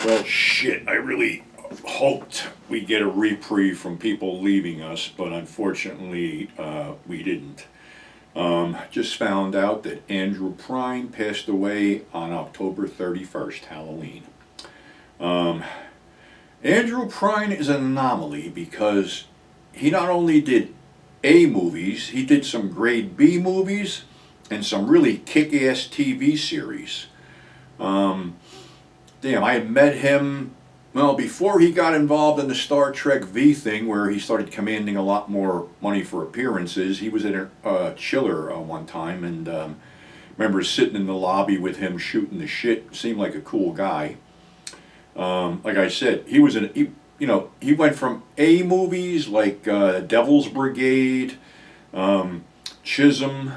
Well, shit, I really hoped we get a reprieve from people leaving us, but unfortunately, we didn't. Just found out that Andrew Prine passed away on October 31st, Halloween. Um, Andrew Prine is an anomaly because he not only did A movies, he did some grade B movies and some really kick-ass TV series. Um, Damn, I had met him, well, before he got involved in the Star Trek V thing, where he started commanding a lot more money for appearances. He was in a chiller one time, and remember sitting in the lobby with him shooting the shit. Seemed like a cool guy. Like I said, he went from A movies like Devil's Brigade, Chisholm,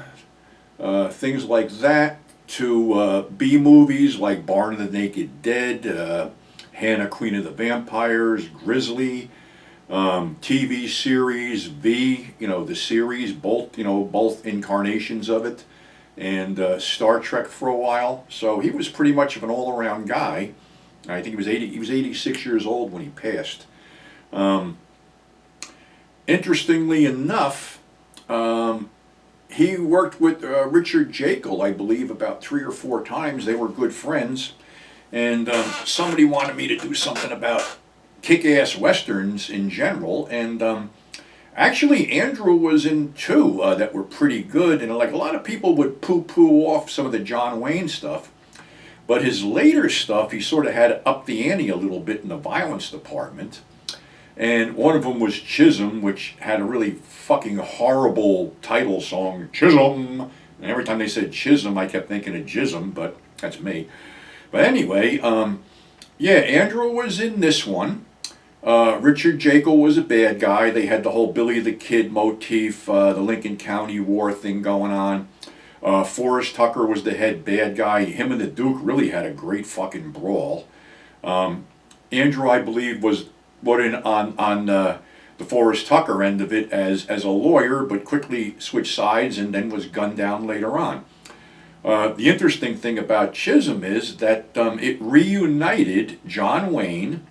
things like that, to B movies like Barn of the Naked Dead, Hannah, Queen of the Vampires, Grizzly, TV series V, the series, both incarnations of it, and Star Trek for a while. So he was pretty much of an all-around guy. I think he was 86 years old when he passed. Interestingly enough, he worked with Richard Jekyll, I believe, about 3 or 4 times. They were good friends. And somebody wanted me to do something about kick-ass westerns in general. And actually, Andrew was in two that were pretty good. And like a lot of people would poo-poo off some of the John Wayne stuff. But his later stuff, he sort of had to up the ante a little bit in the violence department. And one of them was Chisholm, which had a really fucking horrible title song, Chisholm. And every time they said Chisholm, I kept thinking of Jism, but that's me. But anyway, yeah, Andrew was in this one. Richard Jekyll was a bad guy. They had the whole Billy the Kid motif, the Lincoln County War thing going on. Forrest Tucker was the head bad guy. Him and the Duke really had a great fucking brawl. Andrew, I believe, was put in on the Forrest Tucker end of it as a lawyer, but quickly switched sides and then was gunned down later on. The interesting thing about Chisholm is that it reunited John Wayne,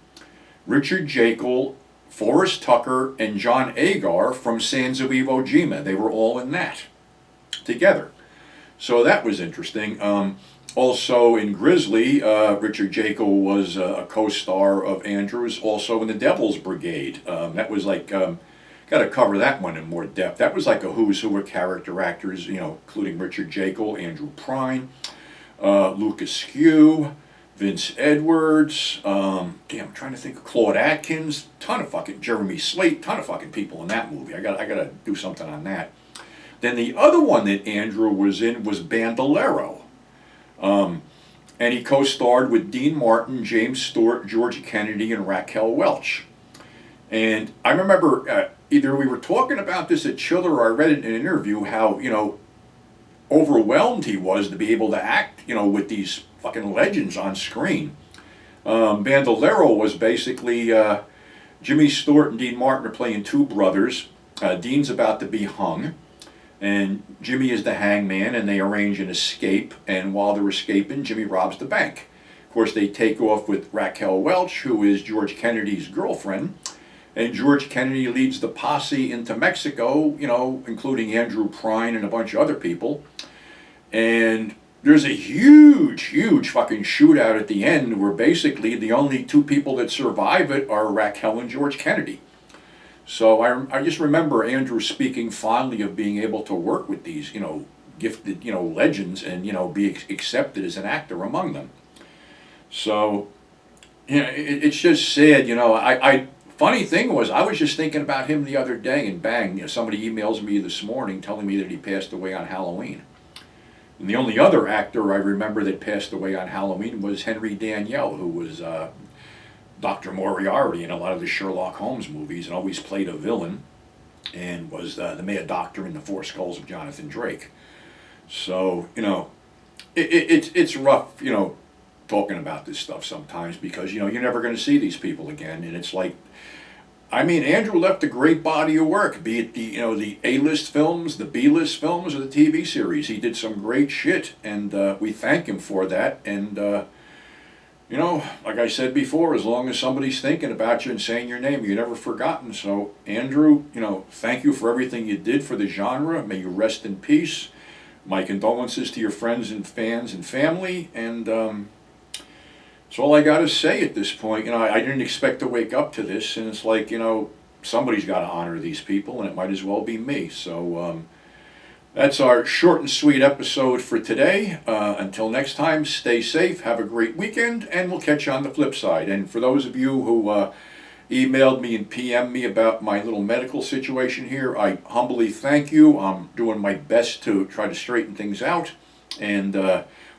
Richard Jekyll, Forrest Tucker, and John Agar from Sands of Iwo Jima. They were all in that together. So that was interesting. Also in Grizzly, Richard Jekyll was a co-star of Andrews, also in the Devil's Brigade. That was like, got to cover that one in more depth. That was like a who's who of character actors, including Richard Jekyll, Andrew Prine, Lucas Skew, Vince Edwards, I'm trying to think of Claude Atkins, ton of fucking Jeremy Slate, ton of fucking people in that movie. I got to do something on that. Then the other one that Andrew was in was Bandolero. And he co-starred with Dean Martin, James Stewart, George Kennedy, and Raquel Welch. And I remember either we were talking about this at Chiller or I read it in an interview how, overwhelmed he was to be able to act, with these fucking legends on screen. Bandolero was basically Jimmy Stewart and Dean Martin are playing two brothers. Dean's about to be hung. And Jimmy is the hangman, and they arrange an escape. And while they're escaping, Jimmy robs the bank. Of course, they take off with Raquel Welch, who is George Kennedy's girlfriend. And George Kennedy leads the posse into Mexico, including Andrew Prine and a bunch of other people. And there's a huge, huge fucking shootout at the end where basically the only two people that survive it are Raquel and George Kennedy. So I just remember Andrew speaking fondly of being able to work with these, gifted, legends and, be accepted as an actor among them. So, it's just sad, funny thing was, I was just thinking about him the other day and bang, somebody emails me this morning telling me that he passed away on Halloween. And the only other actor I remember that passed away on Halloween was Henry Daniell, who was Dr. Moriarty in a lot of the Sherlock Holmes movies and always played a villain and was the mad doctor in The Four Skulls of Jonathan Drake. So, it's rough, talking about this stuff sometimes because, you're never going to see these people again. And it's like, I mean, Andrew left a great body of work, be it the A-list films, the B-list films, or the TV series. He did some great shit, and we thank him for that. And like I said before, as long as somebody's thinking about you and saying your name, you're never forgotten. So, Andrew, thank you for everything you did for the genre. May you rest in peace. My condolences to your friends and fans and family, and that's all I got to say at this point. I didn't expect to wake up to this, and it's like, somebody's got to honor these people, and it might as well be me. So that's our short and sweet episode for today. Until next time, stay safe, have a great weekend, and we'll catch you on the flip side. And for those of you who emailed me and PM'd me about my little medical situation here, I humbly thank you. I'm doing my best to try to straighten things out, and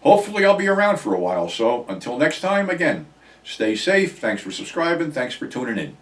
hopefully I'll be around for a while. So until next time, again, stay safe. Thanks for subscribing. Thanks for tuning in.